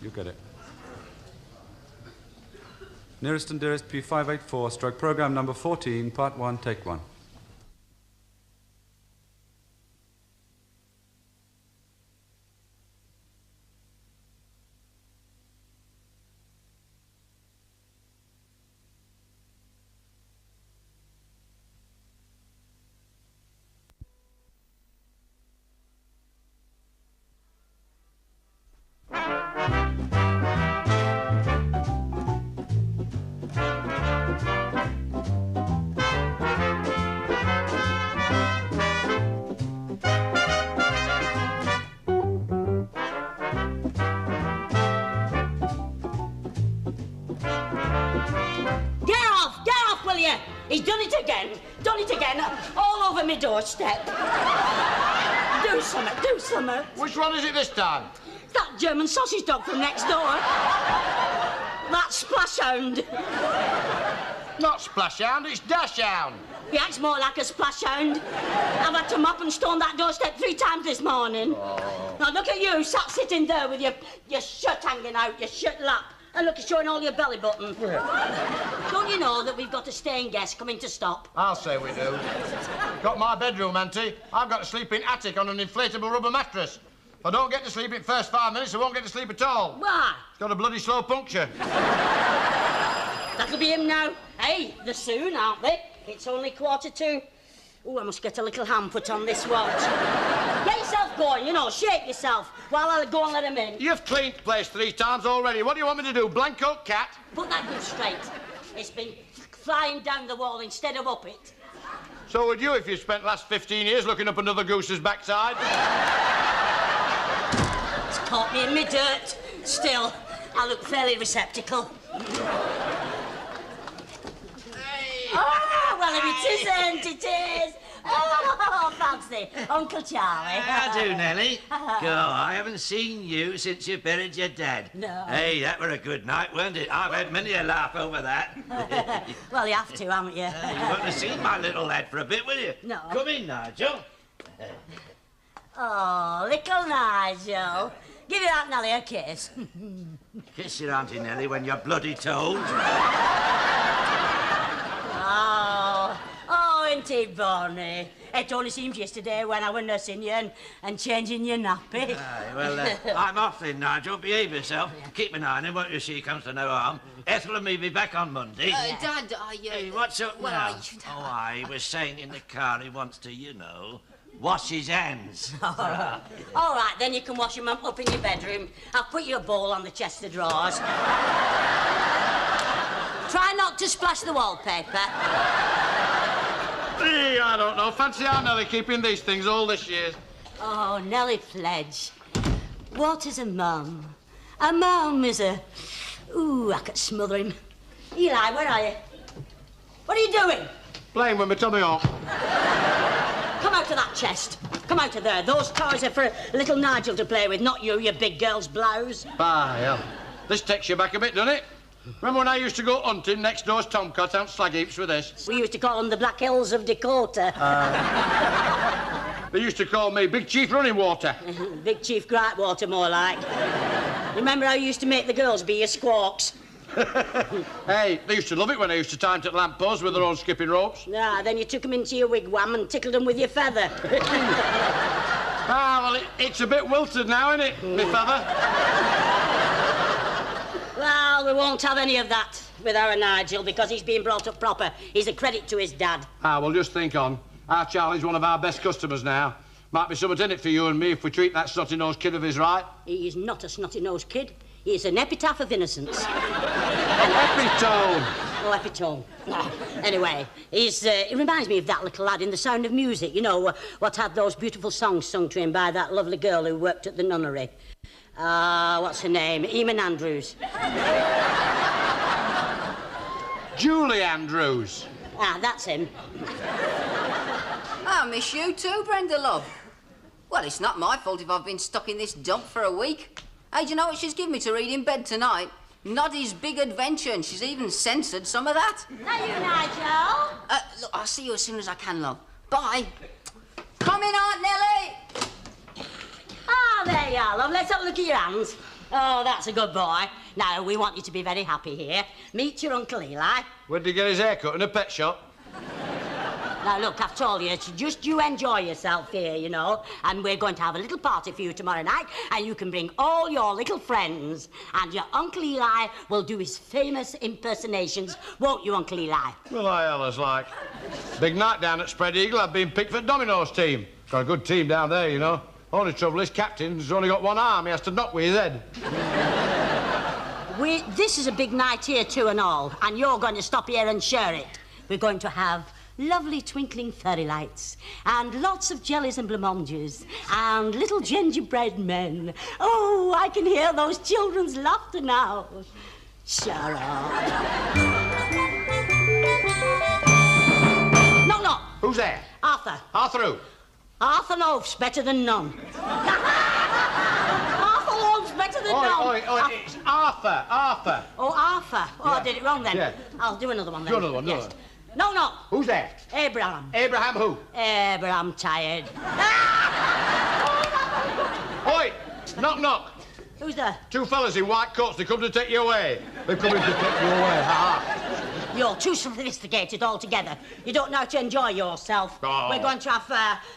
You get it. Nearest and Dearest P584, stroke program number 14, part 1, take 1. He's done it again, all over my doorstep. Do something. Which one is it this time? That German sausage dog from next door. That Splash Hound. Not Splash Hound, it's Dash Hound. He acts more like a splash hound. I've had to mop and stone that doorstep 3 times this morning. Oh. Now look at you, sat sitting there with your shirt hanging out, your shirt lap. And look, it's showing all your belly button. Yeah. Don't you know that we've got a staying guest coming to stop? I'll say we do. Got my bedroom, Auntie. I've got to sleep in attic on an inflatable rubber mattress. If I don't get to sleep in first 5 minutes, I won't get to sleep at all. Why? It's got a bloody slow puncture. That'll be him now. Hey, they're soon, aren't they? It's only 2:45. Oh, I must get a little hand put on this watch. Get yourself going, shake yourself while I go and let him in. You've cleaned the place 3 times already. What do you want me to do, blanco cat? Put that good straight. It's been flying down the wall instead of up it. So would you if you spent the last 15 years looking up another goose's backside. It's caught me in my dirt. Still, I look fairly receptacle. Oh, well, if it isn't, it is. Oh, fancy. Uncle Charlie. How do, Nellie? God, I haven't seen you since you buried your dad. No. Hey, that were a good night, weren't it? I've had many a laugh over that. Well, you have to, haven't you? You want to see my little lad for a bit, will you? No. Come in, Nigel. Oh, little Nigel. Give your Aunt Nellie a kiss. Kiss your Auntie Nellie when you're bloody told. Oh, ain't it bonny? It only seems yesterday when I was nursing you and changing your nappy. Aye, well, I'm off then, Nigel. Behave yourself. Keep an eye on him, won't you, she comes to no harm. Ethel and me be back on Monday. Dad, Hey, what's up now? He was saying in the car he wants to, wash his hands. All right, then you can wash him up in your bedroom. I'll put you a bowl on the chest of drawers. Try not to splash the wallpaper. I don't know. Fancy how Nellie keeping these things all this year. Oh, Nellie Pledge. What is a mum? A mum is a... Ooh, I could smother him. Eli, where are you? What are you doing? Playing with my tummy up. Come out of that chest. Come out of there. Those toys are for little Nigel to play with, not you big girl's blouse. Bah, hell. This takes you back a bit, doesn't it? Remember when I used to go hunting next door's tomcat out slag heaps with this? We used to call them the Black Hills of Dakota. They used to call me Big Chief Running Water. Big Chief Greatwater, more like. Remember how you used to make the girls be your squawks? Hey, they used to love it when I used to tie them to lampposts with their own skipping ropes. Yeah, then you took them into your wigwam and tickled them with your feather. Well, it's a bit wilted now, isn't it, me feather? Well, we won't have any of that with our Nigel because he's been brought up proper. He's a credit to his dad. Well, just think on. Our Charlie's one of our best customers now. Might be something in it for you and me if we treat that snotty-nosed kid of his right. He is not a snotty-nosed kid. He is an epitaph of innocence. An epitome. Oh, epitome. Anyway, he reminds me of that little lad in The Sound of Music, what had those beautiful songs sung to him by that lovely girl who worked at the nunnery. What's her name? Eamon Andrews. Julie Andrews. That's him. I miss you too, Brenda, love. Well, it's not my fault if I've been stuck in this dump for a week. Hey, do you know what she's given me to read in bed tonight? Noddy's Big Adventure, and she's even censored some of that. Not you, Nigel. Look, I'll see you as soon as I can, love. Bye. Come in, Aunt Nellie. There you are, love. Let's have a look at your hands. Oh, that's a good boy. Now, we want you to be very happy here. Meet your Uncle Eli. Where did he get his hair cut? In a pet shop? Now, look, I've told you, it's just you enjoy yourself here, you know, and we're going to have a little party for you tomorrow night, and you can bring all your little friends, and your Uncle Eli will do his famous impersonations, won't you, Uncle Eli? Well, I Ella's like. Big night down at Spread Eagle. I've been picked for Domino's team. Got a good team down there, you know. Only trouble is, captain's only got one arm. He has to knock with his head. This is a big night here, too, and all, and you're going to stop here and share it. We're going to have lovely twinkling fairy lights, and lots of jellies and blancmanges, and little gingerbread men. Oh, I can hear those children's laughter now. Shut up. No. Who's there? Arthur. Arthur who? Arthur Loaf's better than none. Arthur Loaf's better than none. It's Arthur. Oh, Arthur. Oh, Yeah. I did it wrong then. Yeah. I'll do another one then. Do another one, do Yes. another No. Who's there? Abraham. Abraham who? Abraham tired. Oi! Knock, knock. Who's there? Two fellas in white coats. They come to take you away. They've come in to take you away. Ha. You're too sophisticated altogether. You don't know how to enjoy yourself. Oh. We're going to have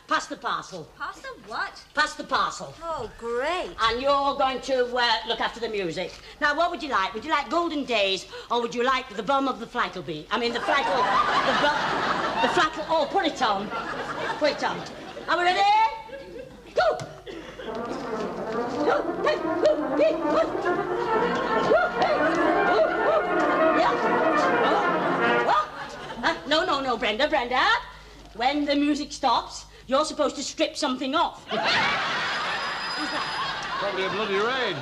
pass the parcel. Pass the what? Pass the parcel. Oh, great. And you're going to look after the music. Now, what would you like? Would you like Golden Days, or would you like the bum of the Flackleby? I mean, the Flackle... the Flackle... Oh, put it on. Put it on. Are we ready? Go! No, Brenda. When the music stops, you're supposed to strip something off. Who's that? Probably a bloody rain.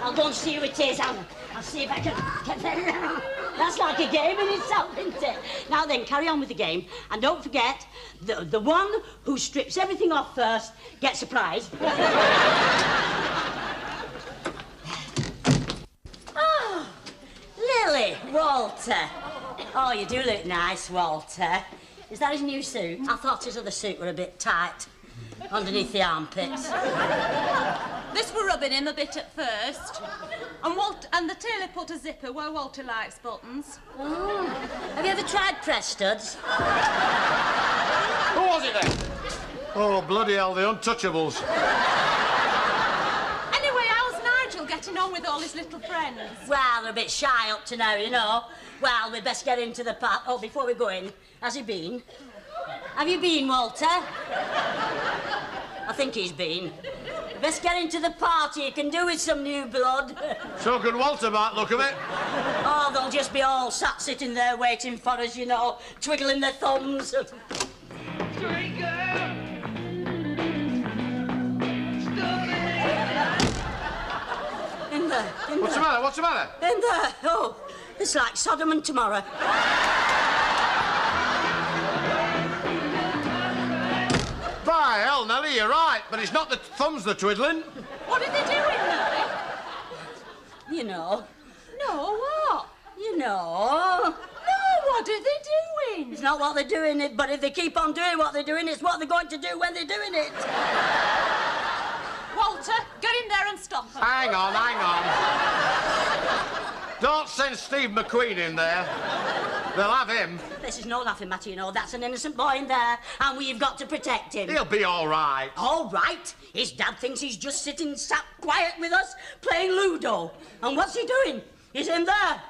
I'll go and see who it is. I'll see if I can get there. That's like a game in itself, isn't it? Now then, carry on with the game. And don't forget, the one who strips everything off first gets a prize. Oh, Lily, Walter. Oh, you do look nice, Walter. Is that his new suit? I thought his other suit were a bit tight underneath the armpits. This were rubbing him a bit at first. And the tailor put a zipper where Walter likes buttons. Oh. Have you ever tried press studs? Who was it then? Oh, bloody hell, the Untouchables. Anyway, how's Nigel getting on with all his little friends? Well, they're a bit shy up to now, you know. Well, we'd best get into the part. Oh, before we go in, has he been? Have you been, Walter? I think he's been. Best get into the party. You can do with some new blood. So could Walter, by the look of it. Oh, they'll just be all sitting there waiting for us, you know, twiddling their thumbs. In there. What's the matter? What's the matter? In there. Oh, it's like Sodom and tomorrow. By hell, Nelly, you're right, but it's not the thumbs they're twiddling. What are they doing, Nelly? You know. No, what? You know. No, what are they doing? It's not what they're doing, but if they keep on doing what they're doing, it's what they're going to do when they're doing it. Walter, get in there and stop them. Hang on. Don't send Steve McQueen in there. They'll have him. This is no laughing matter, you know. That's an innocent boy in there, and we've got to protect him. He'll be all right. All right? His dad thinks he's just sat quiet with us, playing Ludo. And what's he doing? He's in there.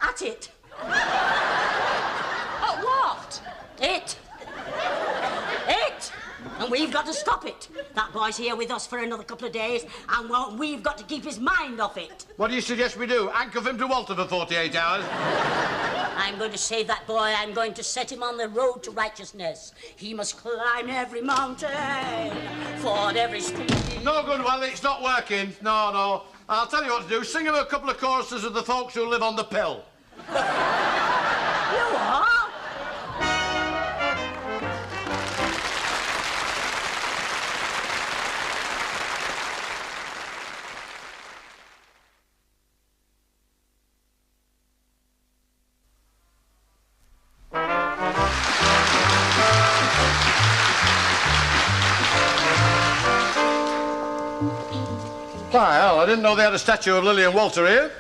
At it. At what? It. And we've got to stop it. That boy's here with us for another couple of days, and we've got to keep his mind off it. What do you suggest we do? Handcuff him to Walter for 48 hours? I'm going to save that boy. I'm going to set him on the road to righteousness. He must climb every mountain, ford every stream. No good, well, it's not working. No. I'll tell you what to do. Sing him a couple of choruses of the folks who live on the pill. You are? Why, hell, I didn't know they had a statue of Lily and Walter here.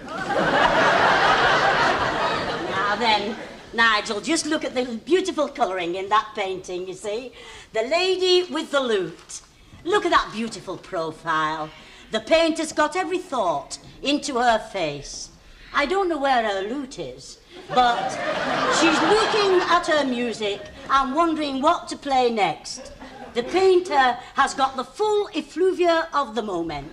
Now then, Nigel, just look at the beautiful colouring in that painting, you see? The lady with the lute. Look at that beautiful profile. The painter's got every thought into her face. I don't know where her lute is, but she's looking at her music and wondering what to play next. The painter has got the full effluvia of the moment.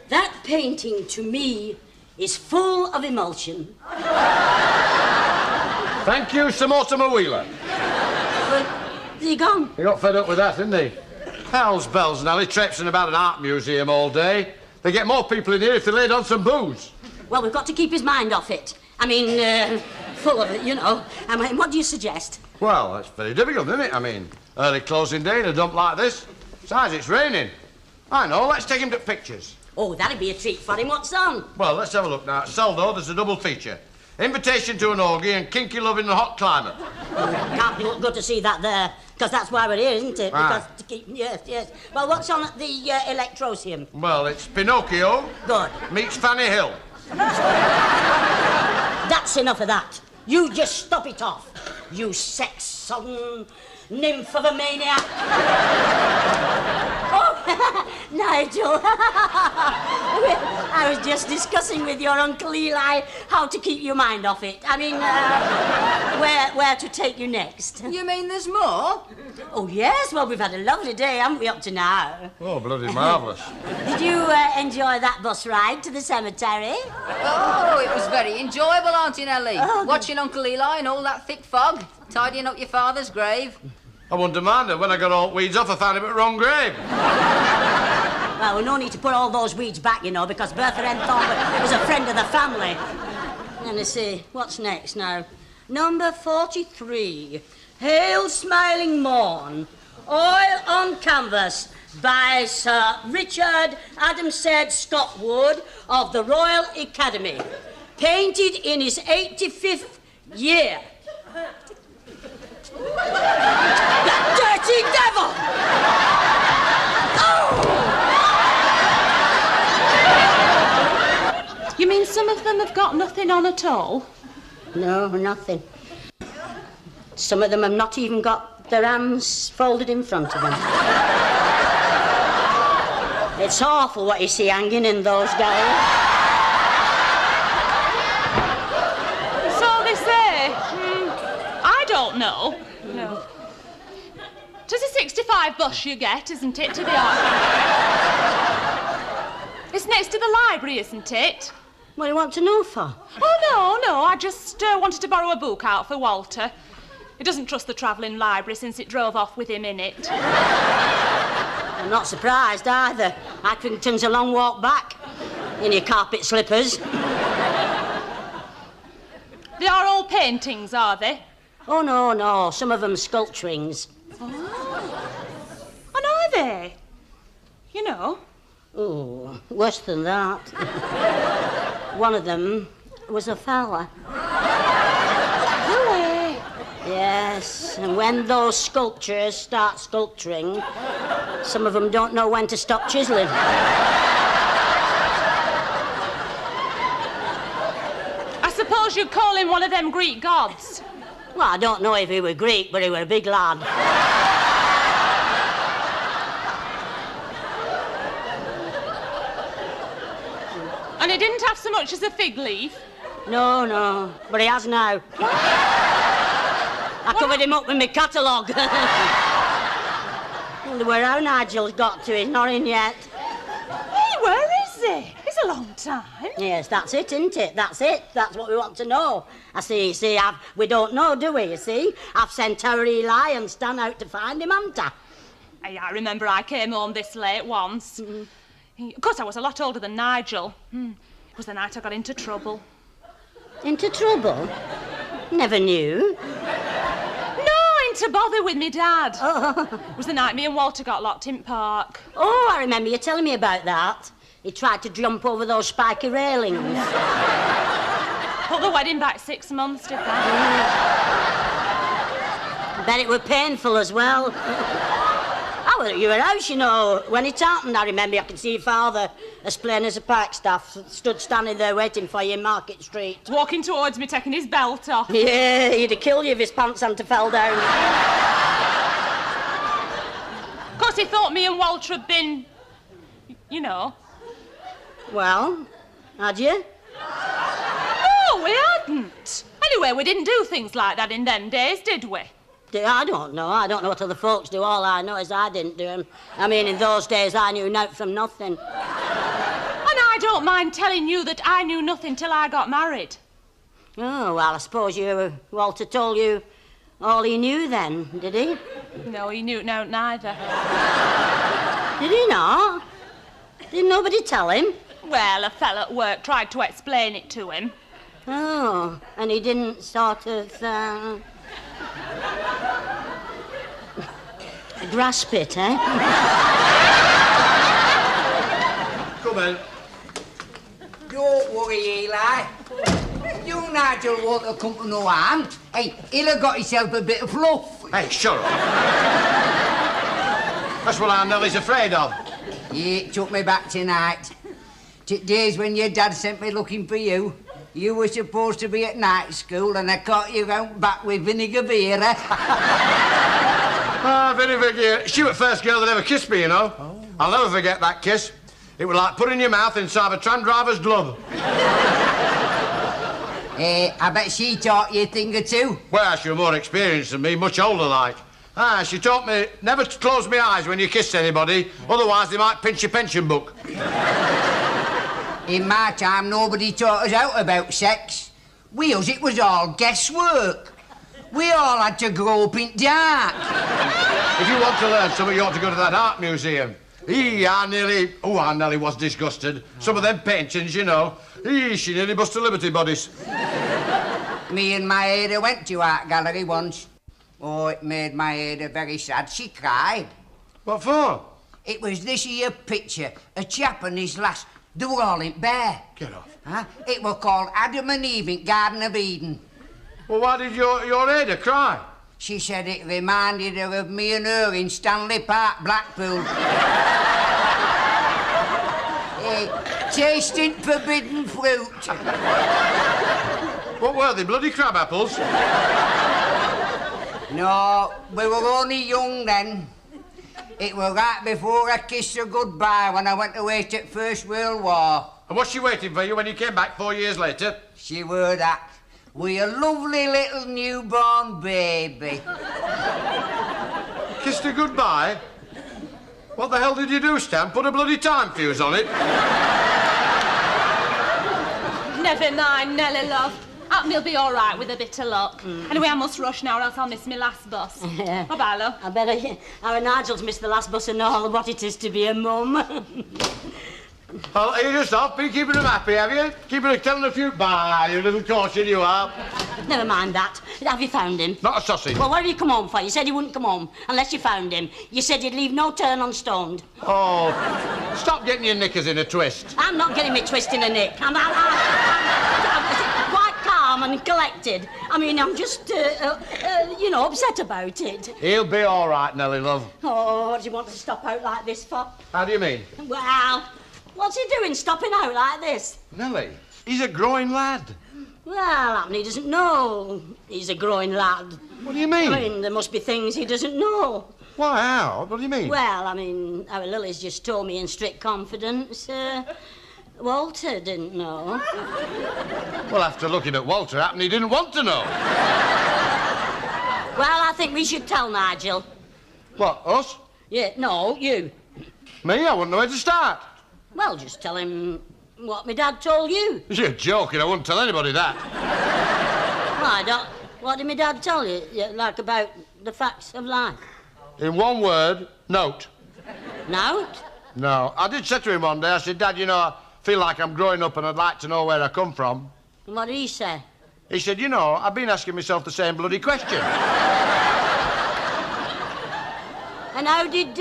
That painting, to me, is full of emulsion. Thank you, Sir Mortimer Wheeler. But he gone. He got fed up with that, didn't he? Hell's bells, Nelly, traipsing about an art museum all day. They get more people in here if they laid on some booze. Well, we've got to keep his mind off it. I mean, full of it, you know. I mean, what do you suggest? Well, that's very difficult, isn't it? I mean, early closing day in a dump like this. Besides, it's raining. I know, let's take him to pictures. Oh, that'd be a treat for him. What's on? Well, let's have a look now. At Seldo, there's a double feature. Invitation to an orgy and kinky love in a hot climate. Can't look good to see that there, because that's why we're here, isn't it? Right. Because to keep, yes. Well, what's on at the Electrosium? Well, it's Pinocchio Good. meets Fanny Hill. That's enough of that. You just stop it off, you sex-sodden nymph of a maniac. Oh, Nigel. I was just discussing with your Uncle Eli how to keep your mind off it. I mean, where to take you next. You mean there's more? Oh, yes. Well, we've had a lovely day, haven't we, up to now? Oh, bloody marvellous. Did you enjoy that bus ride to the cemetery? Oh, it was very enjoyable, Auntie Nellie. Oh, Watching Uncle Eli in all that thick fog, tidying up your father's grave. I wouldn't mind it. When I got all weeds off, I found him at the wrong grave. Well, we no need to put all those weeds back, you know, because Bertha Enthorpe was a friend of the family. Let me see, what's next now? Number 43. Hail Smiling Morn, Oil on Canvas by Sir Richard Adamsted Scottwood of the Royal Academy. Painted in his 85th year. That dirty devil! Oh! You mean some of them have got nothing on at all? No, nothing. Some of them have not even got their hands folded in front of them. It's awful what you see hanging in those galleries. So they say. I don't know. No. 'Tis a 65 bus you get, isn't it, to the art gallery? It's next to the library, isn't it? What do you want to know for? Oh, no, I just wanted to borrow a book out for Walter. He doesn't trust the travelling library since it drove off with him in it. I'm not surprised either. Accrington's a long walk back in your carpet slippers. They are all paintings, are they? Oh, no. Some of them sculpturings. Oh. And are they? You know. Oh, worse than that. One of them was a fella. Really? Yes, and when those sculptures start sculpturing, some of them don't know when to stop chiselling. I suppose you'd call him one of them Greek gods. Well, I don't know if he were Greek, but he were a big lad. And he didn't have so much as a fig leaf? No, but he has now. I covered him up with my catalogue. Wonder where our Nigel's got to. He's not in yet. Hey, where is he? It's a long time. Yes, that's it, isn't it? That's it. That's what we want to know. I see, we don't know, do we, you see? I've sent our Eli and Stan out to find him, haven't I? Hey, I remember I came home this late once. Of course, I was a lot older than Nigel. It was the night I got into trouble. Into trouble? Never knew. No, into bother with me dad. Oh. It was the night me and Walter got locked in park. Oh, I remember you telling me about that. He tried to jump over those spiky railings. Put the wedding back 6 months, did that? I bet it were painful as well. I was at your house, you know. When it happened, I remember I could see your father, as plain as a park staff, stood standing there waiting for you in Market Street. Walking towards me, taking his belt off. Yeah, he'd have killed you if his pants hadn't have fell down. Of course, he thought me and Walter had been, you know. Well, had you? No, we hadn't. Anyway, we didn't do things like that in them days, did we? I don't know. I don't know what other folks do. All I know is I didn't do them. I mean, in those days, I knew naught from nothing. And I don't mind telling you that I knew nothing till I got married. Oh, well, I suppose Walter told you all he knew then, did he? No, he knew no, neither. Did he not? Didn't nobody tell him? Well, a fella at work tried to explain it to him. Oh, and he didn't sort of, grasp it, eh? Come in. Don't worry, Eli. You, Nigel, won't have come to no harm. Hey, he'll have got himself a bit of fluff. Hey, shut up. That's what Aunt Nellie's afraid of. Yeah, it took me back tonight. Days when your dad sent me looking for you. You were supposed to be at night school and I caught you out back with Vinegar Vera. Ah, Vinegar Vera. She was the first girl that ever kissed me, you know. Oh. I'll never forget that kiss. It was like putting your mouth inside a tram driver's glove. I bet she taught you a thing or two. Well, she was more experienced than me, much older like. She taught me never to close my eyes when you kissed anybody, otherwise they might pinch your pension book. In my time, nobody taught us out about sex. Us, it was all guesswork. We all had to grow up in dark. If you want to learn something, you ought to go to that art museum. Aunt Nellie was disgusted. Some of them paintings, you know. She nearly busted Liberty bodies. Me and my Ada went to art gallery once. Oh, it made my Ada very sad. She cried. What for? It was this here picture, a chap and his lass. They were all in bear. Get off. Huh? It was called Adam and Eve in Garden of Eden. Well, why did your Ada cry? She said it reminded her of me and her in Stanley Park, Blackpool. Tasting forbidden fruit. What were they, bloody crab apples? No, we were only young then. It was right before I kissed her goodbye when I went away to the First World War. And was she waiting for you when you came back 4 years later? She were that. With a lovely little newborn baby. Kissed her goodbye? What the hell did you do, Stan? Put a bloody time fuse on it? Never mind, Nellie, love. He'll be all right with a bit of luck. Anyway, I must rush now or else I'll miss my last bus. Bye-bye, love. I bet our Nigel's missed the last bus and all what it is to be a mum. Well, you just off. Been keeping them happy, have you? Keeping telling a few bye, you little caution you are. Never mind that. Have you found him? Not a sausage. Well, what have you come home for? You said you wouldn't come home unless you found him. You said you'd leave no turn unstoned. Oh, stop getting your knickers in a twist. I'm not getting me twist in a nick. I'm quite calm and collected. I mean, I'm just, upset about it. He'll be all right, Nellie, love. Oh, what do you want to stop out like this for? How do you mean? Well, what's he doing stopping out like this? Nellie, he's a growing lad. Well, I mean, he doesn't know he's a growing lad. What do you mean? I mean, there must be things he doesn't know. Why, how? What do you mean? Well, I mean, our Lily's just told me in strict confidence, Walter didn't know. Well, after looking at Walter, happened he didn't want to know. Well, I think we should tell Nigel. What, us? Yeah, no, you. Me? I wouldn't know where to start. Well, just tell him what my dad told you. You're joking. I wouldn't tell anybody that. Why, what did my dad tell you? Like about the facts of life? In one word, note. Note? No. I did say to him one day, I said, Dad, you know, I feel like I'm growing up and I'd like to know where I come from. And what did he say? He said, you know, I've been asking myself the same bloody question. And how did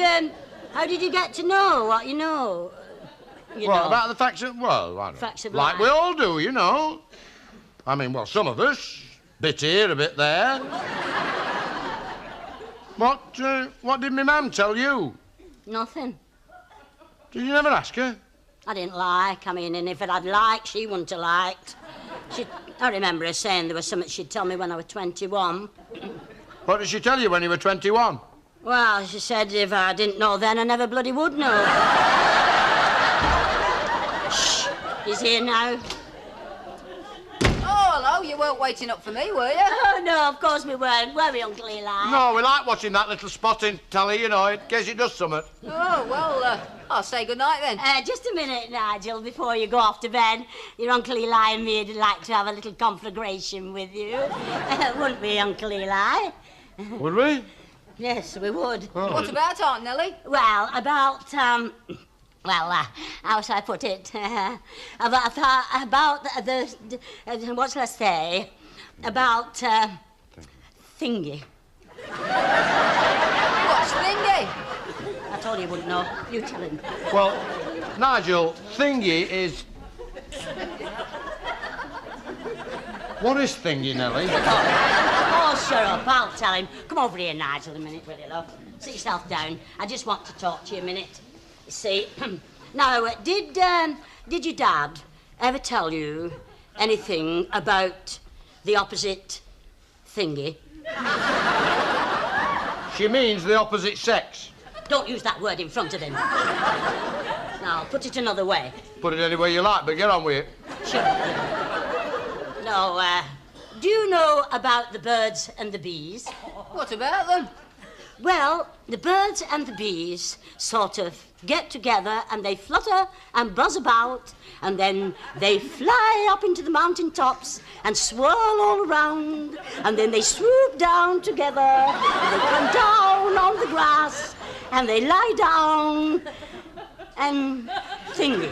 you get to know what you know? About the facts of... Well, I don't know. Facts of like life. we all do, you know. I mean, well, some of us. Bit here, a bit there. What did my mum tell you? Nothing. Did you never ask her? I didn't like. I mean, and if it had liked, she wouldn't have liked. I remember her saying there was something she'd tell me when I was 21. What did she tell you when you were 21? Well, she said if I didn't know then, I never bloody would know. Shh, he's here now. Oh, hello, you weren't waiting up for me, were you? Oh, no, of course we weren't, were we, Uncle Eli? No, we like watching that little spot in telly, you know, in case it does something. Oh, well, I'll say good night then. Just a minute, Nigel, before you go off to bed. Your Uncle Eli and me would like to have a little conflagration with you. Wouldn't we, Uncle Eli? Would we? Yes, we would. Oh. What about Aunt Nellie? Well, about, how shall I put it? About the what shall I say? About, thingy. What's thingy? I told you you wouldn't know. You tell him. Well, Nigel, thingy is... What is thingy, Nellie? Oh, shut up. I'll tell him. Come over here, Nigel, a minute, will you, love? Sit yourself down. I just want to talk to you a minute. You see, now, did your dad ever tell you anything about the opposite thingy? She means the opposite sex. Don't use that word in front of him. Now, put it another way. Put it any way you like, but get on with it. Sure. No, do you know about the birds and the bees? What about them? Well, the birds and the bees sort of get together and they flutter and buzz about and then they fly up into the mountain tops and swirl all around and then they swoop down together and they come down on the grass and they lie down and thingy.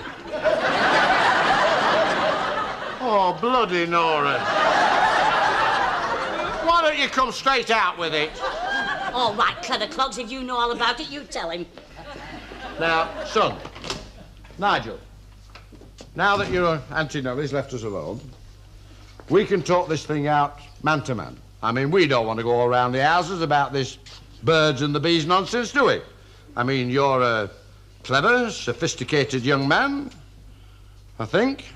Oh, bloody Nora. Why don't you come straight out with it? All right, clever clogs, if you know all about it, you tell him. Now, son, Nigel, now that your Auntie Nellie's left us alone, we can talk this thing out man to man. I mean, we don't want to go around the houses about this birds and the bees nonsense, do we? I mean, you're a clever, sophisticated young man, I think.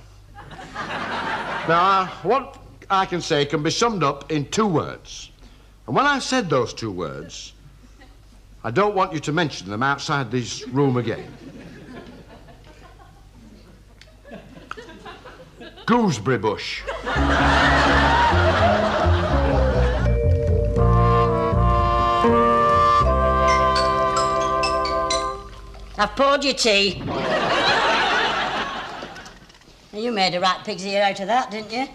Now, what I can say can be summed up in 2 words. And when I've said those 2 words, I don't want you to mention them outside this room again. Gooseberry bush. I've poured your tea. You made a right pig's ear out of that, didn't you?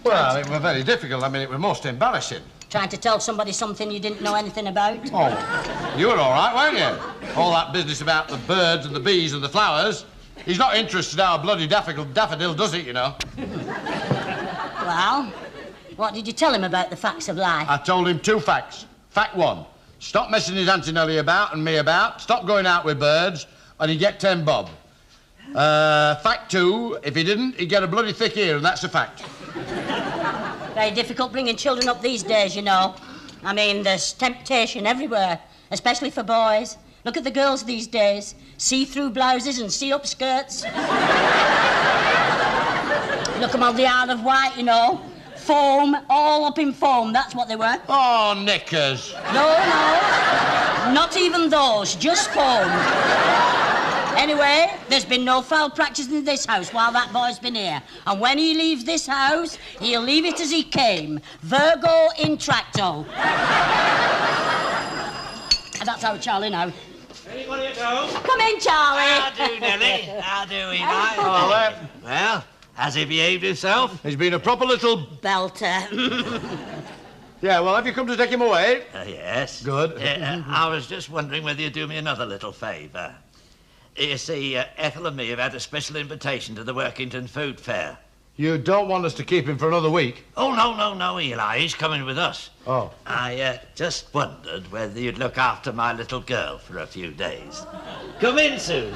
Well, it was very difficult. I mean, it was most embarrassing. Trying to tell somebody something you didn't know anything about? Oh, you were all right, weren't you? All that business about the birds and the bees and the flowers. He's not interested how a bloody daffodil does it, you know. Well, what did you tell him about the facts of life? I told him 2 facts. Fact 1, stop messing his Auntie Nellie about and me about, stop going out with birds, and he'd get 10 bob. Fact 2, if he didn't, he'd get a bloody thick ear, and that's a fact. Very difficult bringing children up these days, you know. I mean, there's temptation everywhere, especially for boys. Look at the girls these days. See-through blouses and see-up skirts. Look 'em on the Isle of Wight, you know. Foam, all up in foam, that's what they were. Oh, knickers. No, not even those, just foam. Anyway, there's been no foul practice in this house while that boy's been here. And when he leaves this house, he'll leave it as he came. Virgo intracto. And that's how Charlie now. Anybody at home? Come in, Charlie. How do, Nellie? How do we, mate? Oh, Well, has he behaved himself? he's been a proper little... Belter. Yeah, well, have you come to take him away? Yes. Good. I was just wondering whether you'd do me another little favour. You see, Ethel and me have had a special invitation to the Workington Food Fair. You don't want us to keep him for another week? Oh, no, Eli. He's coming with us. Oh. I just wondered whether you'd look after my little girl for a few days. Come in, Susan.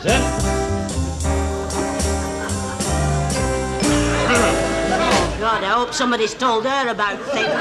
Oh, God, I hope somebody's told her about things.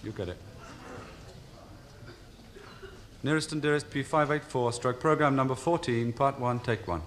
You get it. Nearest and Dearest P584, stroke program number 14, part 1, take 1.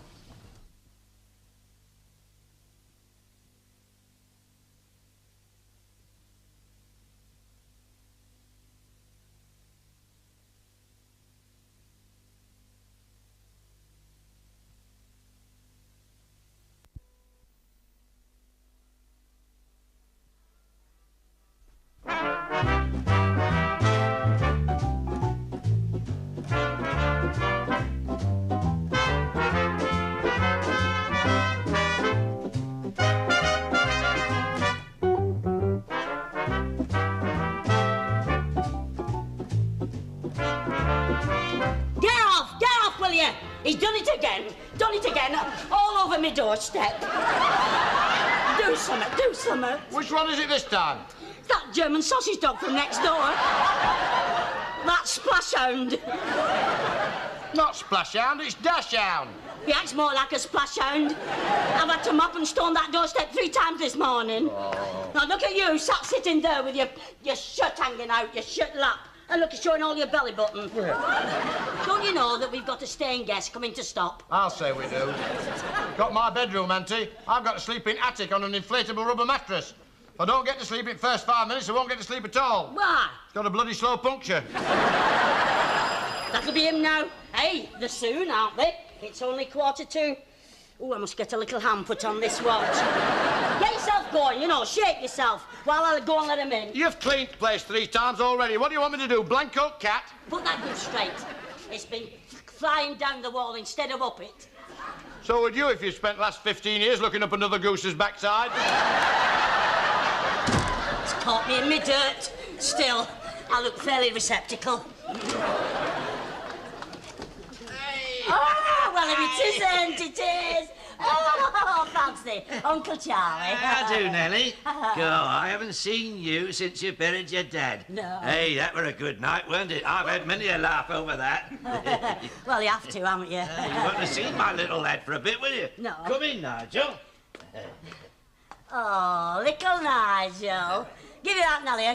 He's done it again, all over my doorstep. Do something. Which one is it this time? That German sausage dog from next door. That splash hound. Not splash hound, it's dash hound. He acts more like a splash hound. I've had to mop and stone that doorstep 3 times this morning. Oh. Now look at you, sitting there with your shirt hanging out, your shirt lap. And look, it's showing all your belly button. Yeah. Don't you know that we've got a staying guest coming to stop? I'll say we do. Got my bedroom, Auntie. I've got to sleep in attic on an inflatable rubber mattress. If I don't get to sleep in the first 5 minutes, I won't get to sleep at all. Why? It's got a bloody slow puncture. That'll be him now. Hey, they're soon, aren't they? It's only 2:15. Oh, I must get a little hand put on this watch. Get yourself going, shake yourself while I go and let him in. You've cleaned the place 3 times already. What do you want me to do, blanco cat? Put that good straight. It's been flying down the wall instead of up it. So would you if you spent the last 15 years looking up another goose's backside. It's caught me in my dirt. Still, I look fairly receptacle. Oh, well, if it isn't, it is. Oh, fancy. Uncle Charlie. How do, Nellie? God, I haven't seen you since you buried your dad. No. Hey, that were a good night, weren't it? I've had many a laugh over that. Well, you have to, haven't you? You want to see my little lad for a bit, will you? No. Come in, Nigel. Oh, little Nigel. Give it that, Nellie.